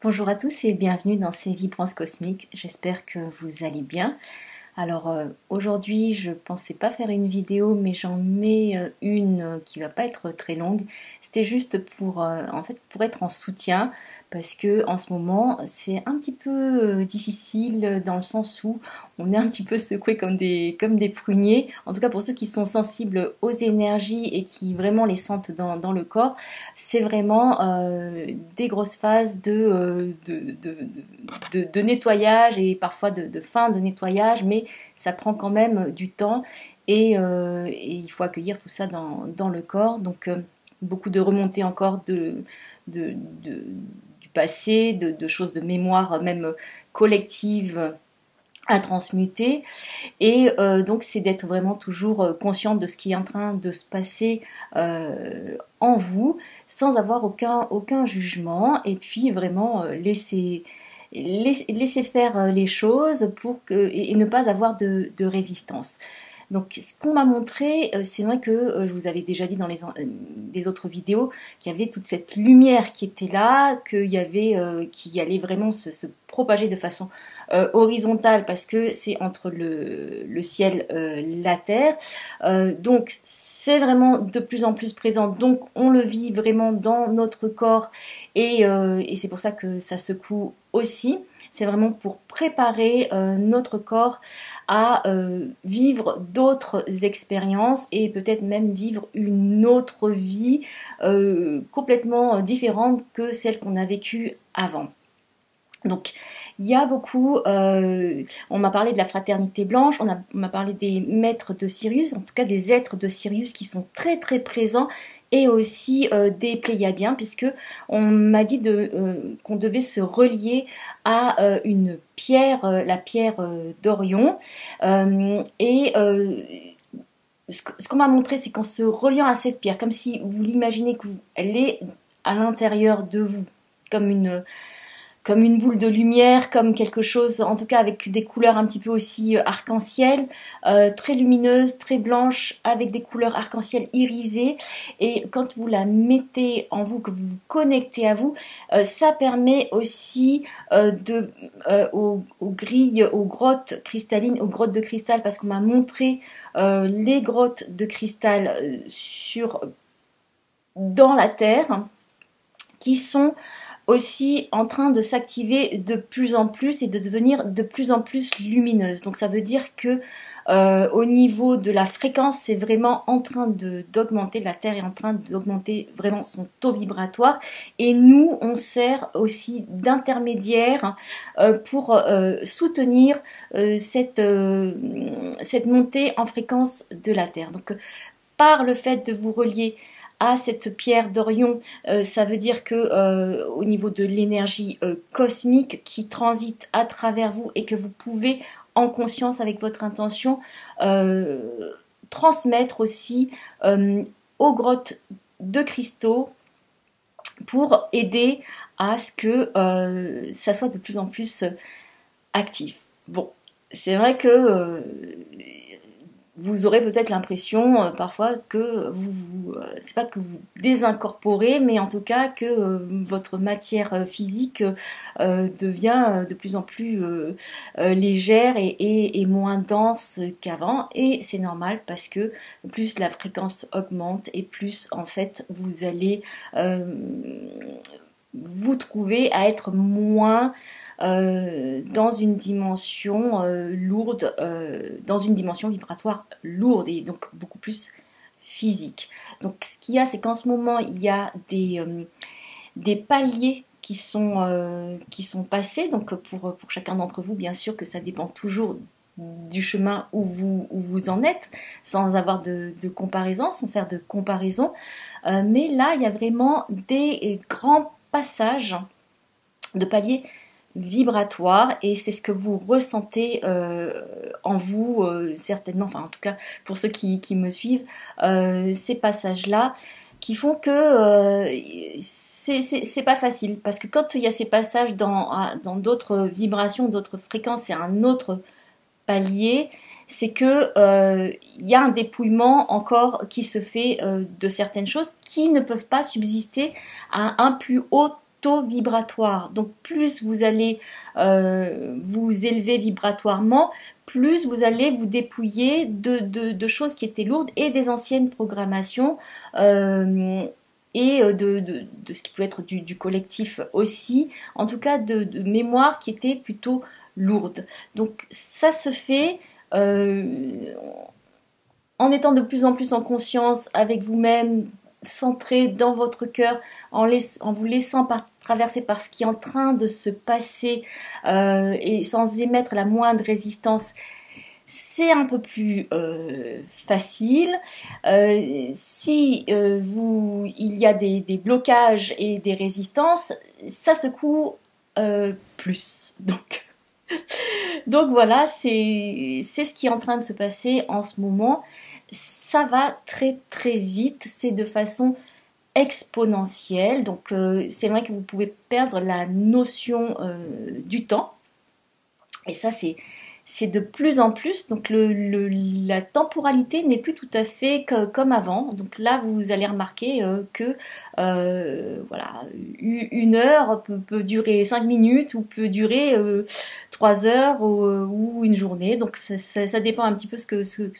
Bonjour à tous et bienvenue dans ces vibrances cosmiques. J'espère que vous allez bien. Alors aujourd'hui, je pensais pas faire une vidéo, mais j'en mets une qui va pas être très longue. C'était juste pour en fait pour être en soutien parce que en ce moment, c'est un petit peu difficile dans le sens où on est un petit peu secoué comme des pruniers. En tout cas pour ceux qui sont sensibles aux énergies et qui vraiment les sentent dans le corps, c'est vraiment des grosses phases de nettoyage et parfois de fin de nettoyage, mais ça prend quand même du temps et il faut accueillir tout ça dans le corps. Donc beaucoup de remontées encore du passé, de choses de mémoire même collective à transmuter. Et donc c'est d'être vraiment toujours consciente de ce qui est en train de se passer en vous, sans avoir aucun jugement, et puis vraiment laisser faire les choses et ne pas avoir de résistance. Donc, ce qu'on m'a montré, c'est vrai que je vous avais déjà dit dans les autres vidéos qu'il y avait toute cette lumière qui était là, qu'il y avait, qui allait vraiment se propager de façon horizontale parce que c'est entre le ciel, la terre. Donc, c'est vraiment de plus en plus présent. Donc, on le vit vraiment dans notre corps et c'est pour ça que ça secoue aussi. C'est vraiment pour préparer notre corps à vivre d'autres expériences et peut-être même vivre une autre vie complètement différente que celle qu'on a vécue avant. Donc, il y a beaucoup, on m'a parlé de la fraternité blanche, on m'a parlé des maîtres de Sirius, en tout cas des êtres de Sirius qui sont très très présents, et aussi des Pléiadiens, puisque on m'a dit qu'on devait se relier à une pierre, la pierre d'Orion, et ce qu'on m'a montré, c'est qu'en se reliant à cette pierre, comme si vous l'imaginez qu'elle est à l'intérieur de vous, comme une boule de lumière, comme quelque chose, en tout cas avec des couleurs un petit peu aussi arc-en-ciel, très lumineuse, très blanche, avec des couleurs arc-en-ciel irisées. Et quand vous la mettez en vous, que vous vous connectez à vous, ça permet aussi aux grilles, aux grottes cristallines, aux grottes de cristal, parce qu'on m'a montré les grottes de cristal dans la terre, qui sont aussi en train de s'activer de plus en plus et de devenir de plus en plus lumineuse. Donc ça veut dire que au niveau de la fréquence, c'est vraiment en train d'augmenter, la Terre est en train d'augmenter vraiment son taux vibratoire, et nous on sert aussi d'intermédiaire pour soutenir cette montée en fréquence de la Terre. Donc par le fait de vous relier à cette pierre d'Orion, ça veut dire que au niveau de l'énergie cosmique qui transite à travers vous et que vous pouvez en conscience avec votre intention transmettre aussi aux grottes de cristaux pour aider à ce que ça soit de plus en plus actif. Bon, c'est vrai que vous aurez peut-être l'impression parfois que c'est pas que vous désincorporez, mais en tout cas que votre matière physique devient de plus en plus légère et moins dense qu'avant, et c'est normal parce que plus la fréquence augmente et plus en fait vous allez vous trouver à être moins dans une dimension lourde, dans une dimension vibratoire lourde et donc beaucoup plus physique. Donc ce qu'il y a, c'est qu'en ce moment, il y a des paliers qui sont passés. Donc pour chacun d'entre vous, bien sûr que ça dépend toujours du chemin où vous en êtes, sans avoir de comparaison, sans faire de comparaison. Mais là, il y a vraiment des grands passages de paliers vibratoire, et c'est ce que vous ressentez en vous certainement, enfin en tout cas pour ceux qui me suivent, ces passages là qui font que c'est pas facile, parce que quand il y a ces passages dans d'autres vibrations, d'autres fréquences et un autre palier, c'est que il y a un dépouillement encore qui se fait de certaines choses qui ne peuvent pas subsister à un plus haut taux vibratoire. Donc plus vous allez vous élever vibratoirement, plus vous allez vous dépouiller de choses qui étaient lourdes et des anciennes programmations et de ce qui peut être du collectif aussi, en tout cas de mémoire qui était plutôt lourde. Donc ça se fait en étant de plus en plus en conscience avec vous-même, centré dans votre cœur, en vous laissant traverser par ce qui est en train de se passer et sans émettre la moindre résistance. C'est un peu plus facile. Si il y a des blocages et des résistances, ça secoue plus. Donc voilà, c'est ce qui est en train de se passer en ce moment. Ça va très très vite, c'est de façon exponentielle. Donc c'est vrai que vous pouvez perdre la notion du temps. Et ça c'est de plus en plus, donc la temporalité n'est plus tout à fait comme avant. Donc là, vous allez remarquer que voilà, une heure peut durer 5 minutes ou peut durer 3 heures ou une journée. Donc ça dépend un petit peu ce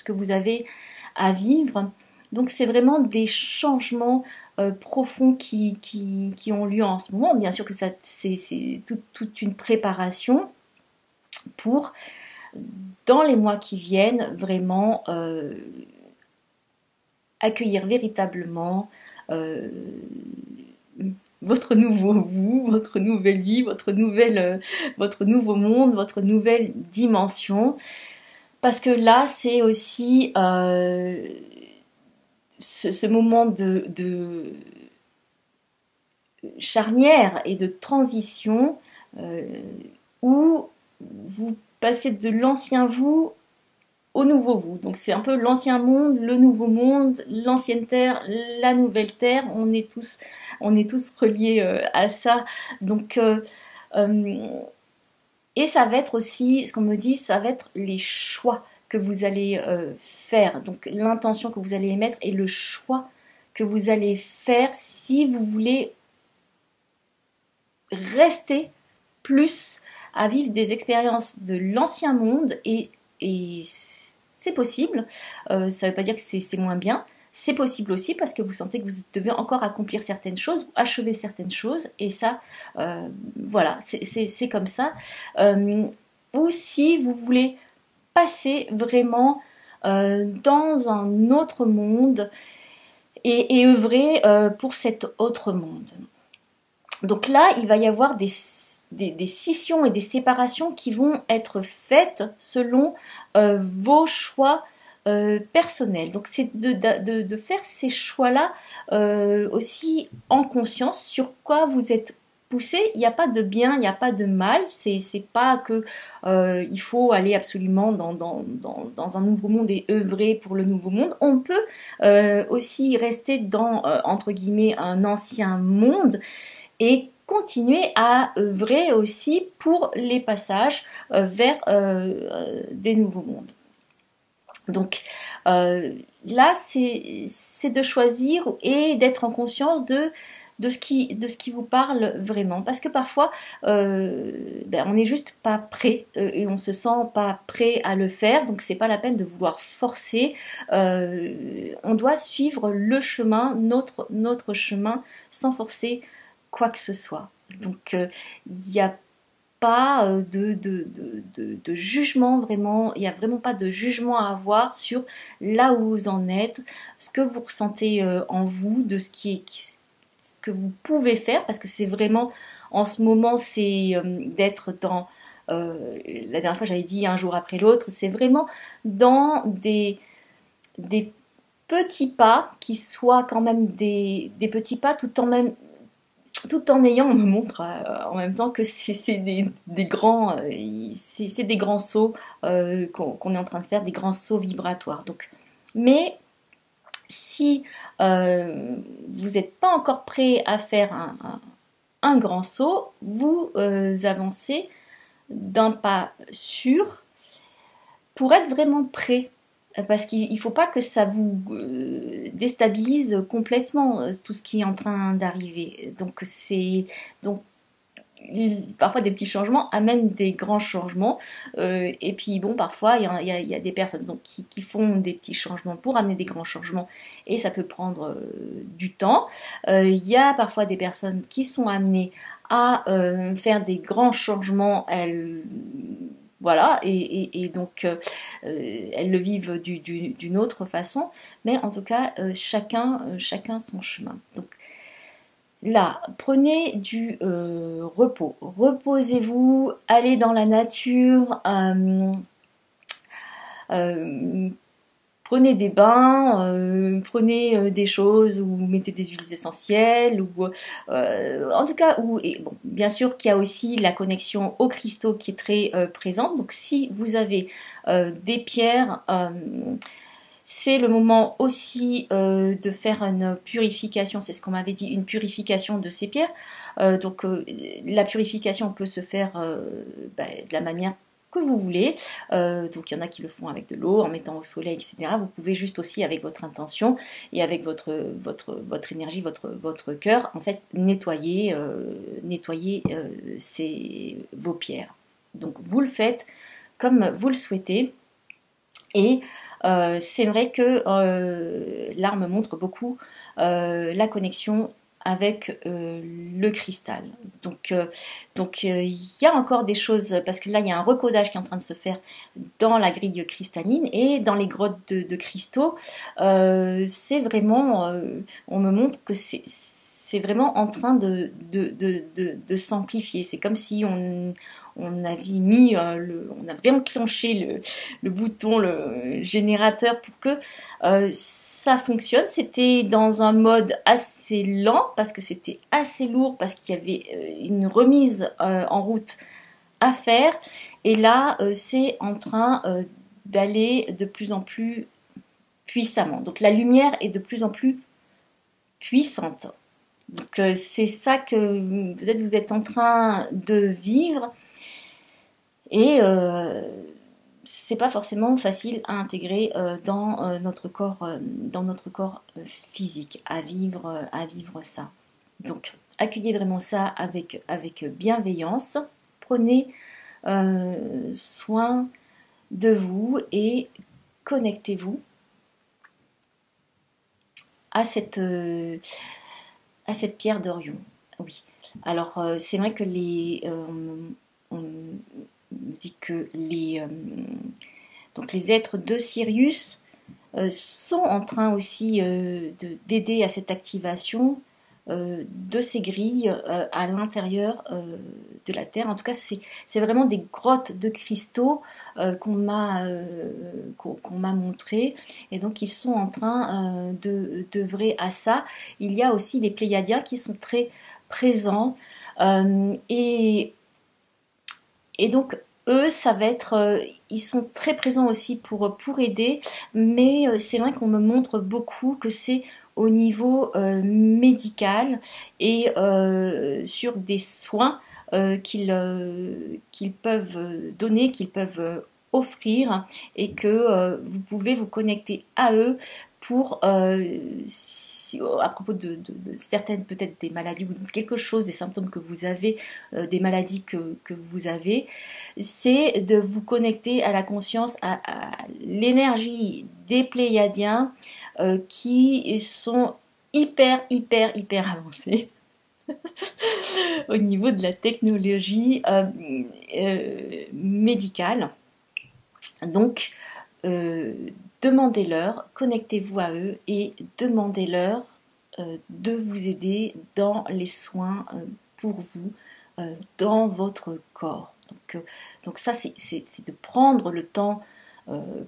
que vous avez à vivre. Donc c'est vraiment des changements profonds qui ont lieu en ce moment. Bien sûr que c'est toute une préparation pour dans les mois qui viennent, vraiment accueillir véritablement votre nouveau vous, votre nouvelle vie, votre nouveau monde, votre nouvelle dimension. Parce que là, c'est aussi ce moment de charnière et de transition où vous passez de l'ancien vous au nouveau vous. Donc c'est un peu l'ancien monde, le nouveau monde, l'ancienne terre, la nouvelle terre. On est tous reliés à ça. Donc et ça va être aussi, ce qu'on me dit, ça va être les choix que vous allez faire. Donc l'intention que vous allez émettre et le choix que vous allez faire si vous voulez rester plus à vivre des expériences de l'ancien monde et c'est possible, ça ne veut pas dire que c'est moins bien, c'est possible aussi parce que vous sentez que vous devez encore accomplir certaines choses, achever certaines choses et ça, voilà, c'est comme ça. Ou si vous voulez passer vraiment dans un autre monde et œuvrer pour cet autre monde. Donc là, il va y avoir des scissions et des séparations qui vont être faites selon vos choix personnels. Donc c'est de faire ces choix-là aussi en conscience sur quoi vous êtes poussé. Il n'y a pas de bien, il n'y a pas de mal. C'est pas que il faut aller absolument dans un nouveau monde et œuvrer pour le nouveau monde. On peut aussi rester dans entre guillemets un ancien monde et continuer à œuvrer aussi pour les passages vers des nouveaux mondes. Donc là, c'est de choisir et d'être en conscience de ce qui vous parle vraiment. Parce que parfois, on n'est juste pas prêt et on se sent pas prêt à le faire. Donc c'est pas la peine de vouloir forcer. On doit suivre le chemin, notre chemin, sans forcer quoi que ce soit. Donc il n'y a pas de jugement vraiment, il n'y a vraiment pas de jugement à avoir sur là où vous en êtes, ce que vous ressentez en vous, de ce que vous pouvez faire, parce que c'est vraiment en ce moment c'est d'être dans la dernière fois j'avais dit un jour après l'autre, c'est vraiment dans des petits pas qui soient quand même des petits pas tout en ayant, on me montre en même temps que c'est des grands, c'est des grands sauts qu'on est en train de faire, des grands sauts vibratoires. Donc, mais si vous n'êtes pas encore prêt à faire un grand saut, vous avancez d'un pas sûr pour être vraiment prêt parce qu'il ne faut pas que ça vous déstabilise complètement tout ce qui est en train d'arriver. Donc parfois des petits changements amènent des grands changements. Et puis bon, parfois il y a des personnes donc, qui font des petits changements pour amener des grands changements et ça peut prendre du temps. Il y a parfois des personnes qui sont amenées à faire des grands changements. Voilà, et donc elles le vivent d'une autre façon, mais en tout cas, chacun son chemin. Donc là, prenez du repos, reposez-vous, allez dans la nature, prenez des bains, prenez des choses, ou mettez des huiles essentielles, ou en tout cas, bon, bien sûr qu'il y a aussi la connexion aux cristaux qui est très présente. Donc si vous avez des pierres, c'est le moment aussi de faire une purification, c'est ce qu'on m'avait dit, une purification de ces pierres. Donc la purification peut se faire de la manière que vous voulez. Donc il y en a qui le font avec de l'eau, en mettant au soleil, etc. Vous pouvez juste aussi avec votre intention et avec votre énergie, votre cœur, en fait nettoyer vos pierres. Donc vous le faites comme vous le souhaitez. Et c'est vrai que l'art me montre beaucoup la connexion avec le cristal. Donc il y a encore des choses, parce que là il y a un recodage qui est en train de se faire dans la grille cristalline et dans les grottes de cristaux. C'est vraiment, on me montre que c'est vraiment en train de s'amplifier. C'est comme si on avait mis, on a vraiment clenché le bouton, le générateur pour que ça fonctionne. C'était dans un mode assez lent parce que c'était assez lourd, parce qu'il y avait une remise en route à faire. Et là, c'est en train d'aller de plus en plus puissamment. Donc la lumière est de plus en plus puissante. Donc c'est ça que peut-être vous êtes en train de vivre. Et c'est pas forcément facile à intégrer dans notre corps physique, à vivre ça. Donc accueillez vraiment ça avec bienveillance. Prenez soin de vous et connectez-vous à cette pierre d'Orion. Oui. Alors c'est vrai que on dit que donc les êtres de Sirius sont en train aussi d'aider à cette activation de ces grilles à l'intérieur de la Terre. En tout cas, c'est vraiment des grottes de cristaux qu'on m'a montré, et donc ils sont en train d'œuvrer à ça. Il y a aussi les Pléiadiens qui sont très présents et donc eux, ça va être, ils sont très présents aussi pour aider, mais c'est vrai qu'on me montre beaucoup que c'est au niveau médical et sur des soins qu'ils peuvent donner, qu'ils peuvent offrir, et que vous pouvez vous connecter à eux pour à propos de certaines, peut-être des maladies, ou quelque chose, des symptômes que vous avez, des maladies que vous avez, c'est de vous connecter à la conscience, à l'énergie des Pléiadiens qui sont hyper avancés au niveau de la technologie médicale. Donc demandez-leur, connectez-vous à eux et demandez-leur de vous aider dans les soins pour vous, dans votre corps. Donc ça, c'est de prendre le temps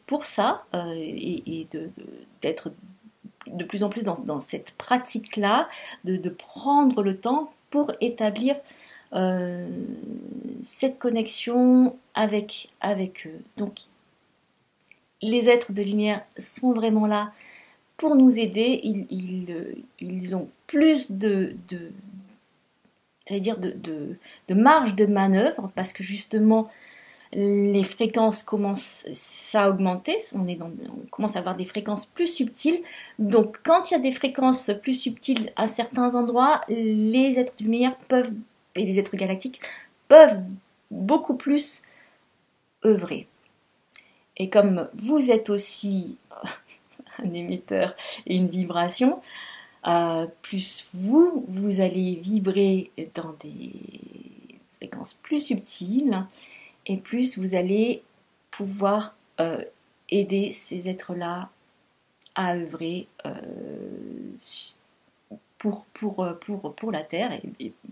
pour ça et d'être de plus en plus dans cette pratique-là, de prendre le temps pour établir cette connexion avec eux. Donc les êtres de lumière sont vraiment là pour nous aider. Ils ont plus de marge de manœuvre, parce que justement les fréquences commencent à augmenter, on commence à avoir des fréquences plus subtiles. Donc quand il y a des fréquences plus subtiles à certains endroits, les êtres de lumière peuvent, et les êtres galactiques, peuvent beaucoup plus œuvrer. Et comme vous êtes aussi un émetteur et une vibration, plus vous allez vibrer dans des fréquences plus subtiles, et plus vous allez pouvoir aider ces êtres-là à œuvrer pour la Terre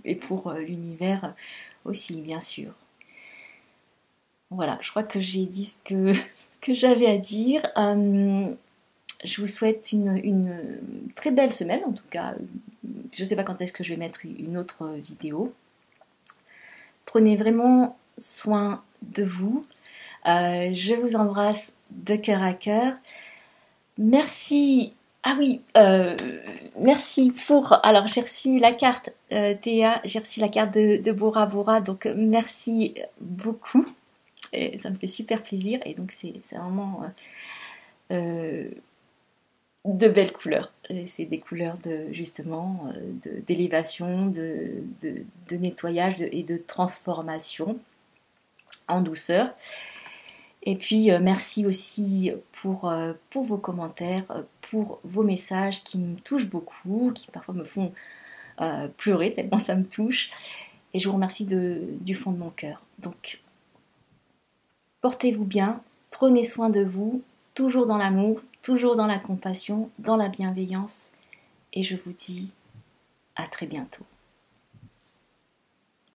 et pour l'univers aussi, bien sûr. Voilà, je crois que j'ai dit ce que j'avais à dire. Je vous souhaite une très belle semaine, en tout cas. Je ne sais pas quand est-ce que je vais mettre une autre vidéo. Prenez vraiment soin de vous. Je vous embrasse de cœur à cœur. Merci. Ah oui, merci pour... Alors, j'ai reçu la carte Théa, j'ai reçu la carte de Bora Bora, donc merci beaucoup. Et ça me fait super plaisir. Et donc, c'est vraiment de belles couleurs. C'est des couleurs justement d'élévation, de nettoyage et de transformation en douceur. Et puis merci aussi pour vos commentaires, pour vos messages qui me touchent beaucoup, qui parfois me font pleurer tellement ça me touche. Et je vous remercie du fond de mon cœur. Donc portez-vous bien, prenez soin de vous, toujours dans l'amour, toujours dans la compassion, dans la bienveillance. Et je vous dis à très bientôt.